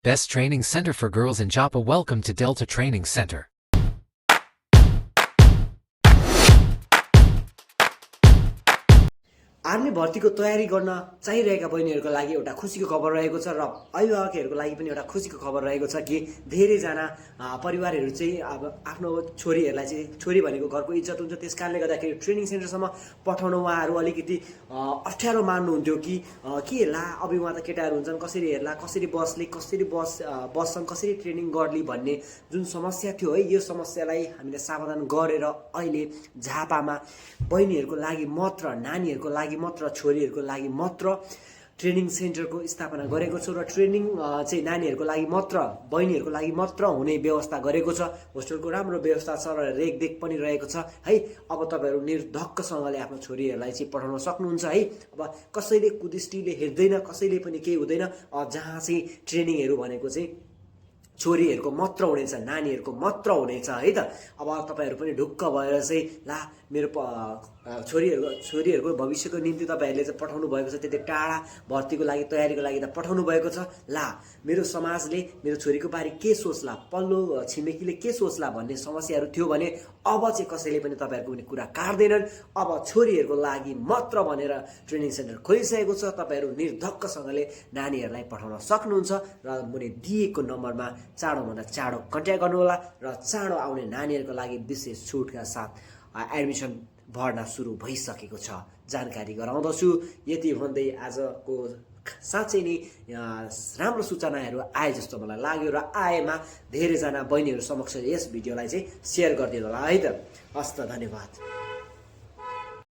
Best Training Center for Girls in Joppa. Welcome to Delta Training Center. Army भर्तीको तयारी गर्न चाहिरहेका बहिनीहरूको लागि एउटा खुसीको खबर रहेको छ र अभिभावकहरूको लागि पनि एउटा खुसीको खबर रहेको छ कि धेरैजना परिवारहरू चाहिँ अब आफ्नो छोरीहरूलाई चाहिँ छोरी भनेको घरको इज्जत हुन्छ, त्यस कारणले गर्दाखेरि ट्रेनिङ सेन्टरसम्म पठाउन उहाँहरू अलिकति अप्ठ्यारो मान्नुहुन्थ्यो कि के ला अभि उहाँ त केटाहरू हुन्छन्, कसरी हेर्ला, कसरी बस्ने, कसरी बस्छन्, कसरी ट्रेनिङ गर्ने भन्ने जुन समस्या थियो है, यो समस्यालाई हामीले समाधान गरेर अहिले झापामा बहिनीहरूको लागि मात्र, नानीहरूको लागि मात्र, छोरीहरूको लागि मात्र ट्रेनिङ सेन्टरको स्थापना गरेको छु र ट्रेनिङ चाहिँ नानीहरूको लागि मात्र, बहिनीहरूको लागि मात्र हुने व्यवस्था गरेको छ। होस्टेलको राम्रो व्यवस्था छ र रेखदेख पनि रहेको छ है। अब तपाईँहरू निर्धक्कसँगले आफ्नो छोरीहरूलाई चाहिँ पठाउन सक्नुहुन्छ है। अब कसैले कुदृष्टिले हेर्दैन, कसैले पनि केही हुँदैन। जहाँ चाहिँ ट्रेनिङहरू भनेको चाहिँ छोरीहरूको मात्र हुनेछ, नानीहरूको मात्र हुनेछ है त। अब तपाईँहरू पनि ढुक्क भएर चाहिँ ला मेरो छोरीहरूको भविष्यको निम्ति तपाईँहरूले चाहिँ पठाउनु भएको छ, त्यति टाढा भर्तीको लागि तयारीको लागि त पठाउनु भएको छ। ला मेरो समाजले मेरो छोरीको बारे के सोच्ला, पल्लो छिमेकीले के सोच्ला भन्ने समस्याहरू थियो भने अब चाहिँ कसैले पनि तपाईँहरूको पनि कुरा काट्दैनन्। अब छोरीहरूको लागि मात्र भनेर ट्रेनिङ सेन्टर खोलिसकेको छ। तपाईँहरू निर्धक्कसँगले नानीहरूलाई पठाउन सक्नुहुन्छ र मुनि दिएको नम्बरमा चाँडोभन्दा चाँडो कन्ट्याक्ट गर्नुहोला र चाँडो आउने नानीहरूको लागि विशेष छुटका साथ एडमिसन भर्ना सुरु भइसकेको छ जानकारी गराउँदछु। यति भन्दै आजको साँच्चै नै राम्रो सूचनाहरू आए जस्तो मलाई लाग्यो र आएमा धेरैजना बहिनीहरू समक्ष यस भिडियोलाई चाहिँ सेयर गरिदिनु होला है त। हस्त, धन्यवाद।